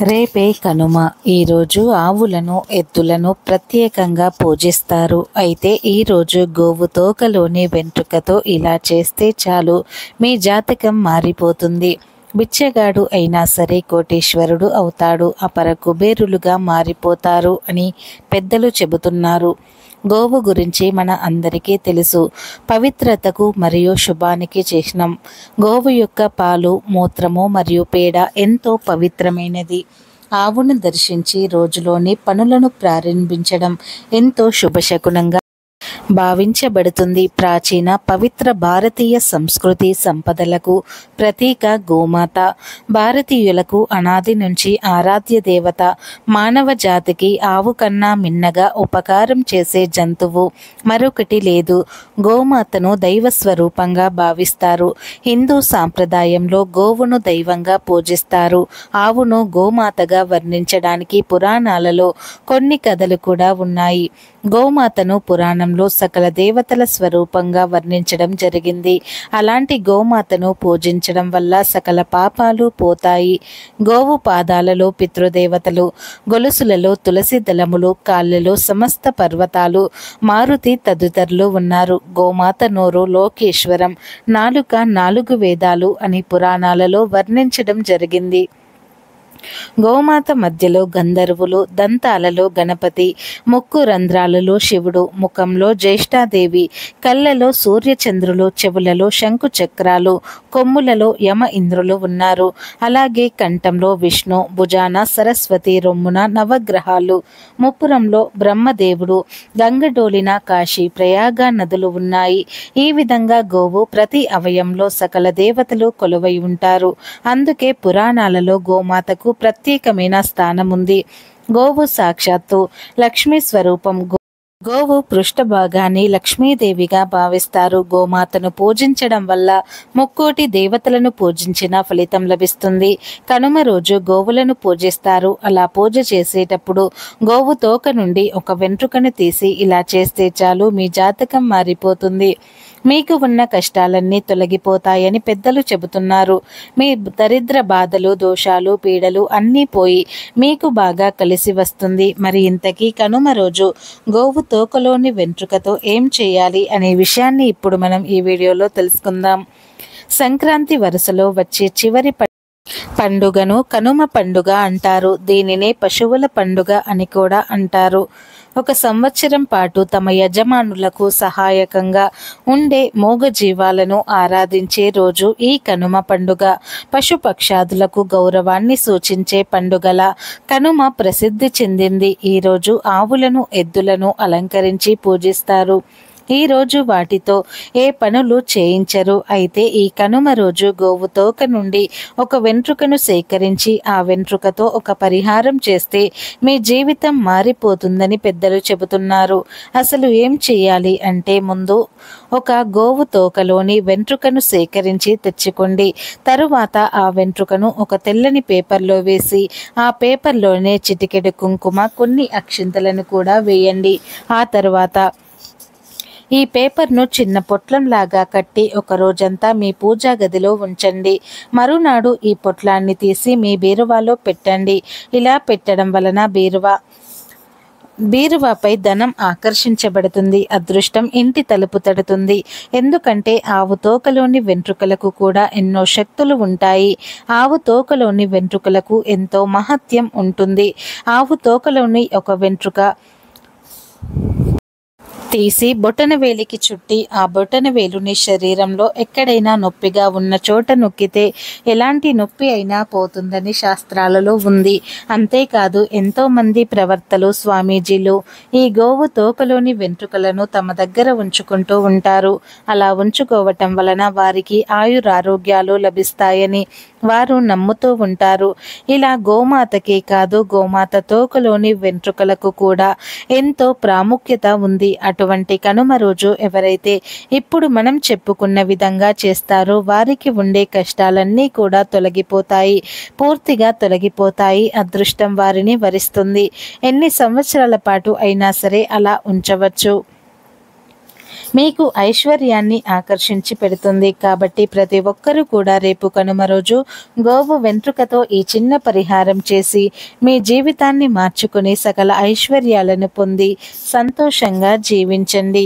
రేపే కనుమ. ఈరోజు ఆవులను, ఎద్దులను ప్రత్యేకంగా పూజిస్తారు. అయితే ఈరోజు గోవు తోకలోని వెంట్రుకతో ఇలా చేస్తే చాలు, మీ జాతకం మారిపోతుంది. బిచ్చగాడు అయినా సరే కోటీశ్వరుడు అవుతాడు, అపర కుబేరులుగా మారిపోతారు అని పెద్దలు చెబుతున్నారు. గోవు గురించి మన అందరికీ తెలుసు. పవిత్రతకు మరియు శుభానికి చిహ్నం. గోవు యొక్క పాలు, మూత్రము మరియు పేడ ఎంతో పవిత్రమైనది. ఆవును దర్శించి రోజులోని పనులను ప్రారంభించడం ఎంతో శుభశకునంగా భావించబడుతుంది. ప్రాచీన పవిత్ర భారతీయ సంస్కృతి సంపదలకు ప్రతీక గోమాత. భారతీయులకు అనాది నుంచి ఆరాధ్య దేవత. మానవ జాతికి ఆవు కన్నా మిన్నగా ఉపకారం చేసే జంతువు మరొకటి లేదు. గోమాతను దైవ స్వరూపంగా భావిస్తారు. హిందూ సాంప్రదాయంలో గోవును దైవంగా పూజిస్తారు. ఆవును గోమాతగా వర్ణించడానికి పురాణాలలో కొన్ని కథలు కూడా ఉన్నాయి. గోమాతను పురాణంలో సకల దేవతల స్వరూపంగా వర్ణించడం జరిగింది. అలాంటి గోమాతను పూజించడం వల్ల సకల పాపాలు పోతాయి. గోవు పాదాలలో పితృదేవతలు, గొలుసులలో తులసి దళములు, కాళ్ళలో సమస్త పర్వతాలు, మారుతి తదితరులు ఉన్నారు. గోమాత నోరు లోకేశ్వరం, నాలుక 4 వేదాలు అని పురాణాలలో వర్ణించడం జరిగింది. గోమాత మధ్యలో గంధర్వులు, దంతాలలో గణపతి, ముక్కు రంధ్రాలలో శివుడు, ముఖంలో జ్యేష్ఠాదేవి, కళ్ళలో సూర్యచంద్రులు, చెవులలో శంకు చక్రాలు, కొమ్ములలో యమ ఇంద్రులు ఉన్నారు. అలాగే కంఠంలో విష్ణు, భుజాన సరస్వతి, రొమ్మున నవగ్రహాలు, ముప్పురంలో బ్రహ్మదేవుడు, గంగడోలిన కాశీ, ప్రయాగ నదులు ఉన్నాయి. ఈ విధంగా గోవు ప్రతి అవయంలో సకల దేవతలు కొలువై ఉంటారు. అందుకే పురాణాలలో గోమాతకు ప్రత్యేకమైన స్థానం ఉంది. గోవు సాక్షాత్తు లక్ష్మీ స్వరూపం. గోవు పృష్ఠభాగాన్ని లక్ష్మీదేవిగా భావిస్తారు. గోమాతను పూజించడం వల్ల ముక్కోటి దేవతలను పూజించిన ఫలితం లభిస్తుంది. కనుమ రోజు గోవులను పూజిస్తారు. అలా పూజ చేసేటప్పుడు గోవు తోక నుండి ఒక వెంట్రుకను తీసి ఇలా చేస్తే చాలు, మీ జాతకం మారిపోతుంది. మీకు ఉన్న కష్టాలన్నీ తొలగిపోతాయని పెద్దలు చెబుతున్నారు. మీ దరిద్ర బాధలు, దోషాలు, పీడలు అన్నీ పోయి మీకు బాగా కలిసి వస్తుంది. మరి ఇంతకీ కనుమ రోజు గోవు తోకలోని వెంట్రుకతో ఏం చేయాలి అనే విషయాన్ని ఇప్పుడు మనం ఈ వీడియోలో తెలుసుకుందాం. సంక్రాంతి వరుసలో వచ్చే చివరి పండుగను కనుమ పండుగ అంటారు. దీనినే పశువుల పండుగ అని కూడా అంటారు. ఒక సంవత్సరం పాటు తమ యజమానులకు సహాయకంగా ఉండే మూగజీవాలను ఆరాధించే రోజు ఈ కనుమ పండుగ. పశుపక్షాదులకు గౌరవాన్ని సూచించే పండుగల కనుమ ప్రసిద్ధి చెందింది. ఈరోజు ఆవులను, ఎద్దులను అలంకరించి పూజిస్తారు. ఈరోజు వాటితో ఏ పనులు చేయించరు. అయితే ఈ కనుమ రోజు గోవు తోక నుండి ఒక వెంట్రుకను సేకరించి ఆ వెంట్రుకతో ఒక పరిహారం చేస్తే మీ జీవితం మారిపోతుందని పెద్దలు చెబుతున్నారు. అసలు ఏం చేయాలి అంటే, ముందు ఒక గోవు తోకలోని వెంట్రుకను సేకరించి తెచ్చుకోండి. తరువాత ఆ వెంట్రుకను ఒక తెల్లని పేపర్లో వేసి ఆ పేపర్లోనే చిటికెడు కుంకుమ, కొన్ని అక్షింతలను కూడా వేయండి. ఆ తరువాత ఈ పేపర్ను చిన్న పొట్లంలాగా కట్టి ఒక రోజంతా మీ పూజా గదిలో ఉంచండి. మరునాడు ఈ పొట్లాన్ని తీసి మీ బీరువాలో పెట్టండి. ఇలా పెట్టడం వలన బీరువాపై ధనం ఆకర్షించబడుతుంది. అదృష్టం ఇంటి తలుపు తడుతుంది. ఎందుకంటే ఆవు తోకలోని వెంట్రుకలకు కూడా ఎన్నో శక్తులు ఉంటాయి. ఆవు తోకలోని వెంట్రుకలకు ఎంతో మహత్యం ఉంటుంది. ఆవు తోకలోని ఒక వెంట్రుక తీసి బొటనవేలికి చుట్టి ఆ బొటనవేలుని శరీరంలో ఎక్కడైనా నొప్పిగా ఉన్న చోట నొక్కితే ఎలాంటి నొప్పి అయినా పోతుందని శాస్త్రాలలో ఉంది. అంతేకాదు ఎంతోమంది ప్రవర్తలు, స్వామీజీలు ఈ గోవు తోకలోని వెంట్రుకలను తమ దగ్గర ఉంచుకుంటూ ఉంటారు. అలా ఉంచుకోవటం వలన వారికి ఆయురారోగ్యాలు లభిస్తాయని వారు నమ్ముతూ ఉంటారు. ఇలా గోమాతకే కాదు, గోమాత తోకలోని వెంట్రుకలకు కూడా ఎంతో ప్రాముఖ్యత ఉంది. అటువంటి కనుమ రోజు ఎవరైతే ఇప్పుడు మనం చెప్పుకున్న విధంగా చేస్తారో వారికి ఉండే కష్టాలన్నీ కూడా తొలగిపోతాయి, పూర్తిగా తొలగిపోతాయి. అదృష్టం వారిని వరిస్తుంది. ఎన్ని సంవత్సరాల పాటు అయినా సరే అలా ఉంచవచ్చు. మీకు ఐశ్వర్యాన్ని ఆకర్షించి పెడుతుంది. కాబట్టి ప్రతి ఒక్కరూ కూడా రేపు కనుమ రోజు గోవు వెంట్రుకతో ఈ చిన్న పరిహారం చేసి మీ జీవితాన్ని మార్చుకుని సకల ఐశ్వర్యాలను పొంది సంతోషంగా జీవించండి.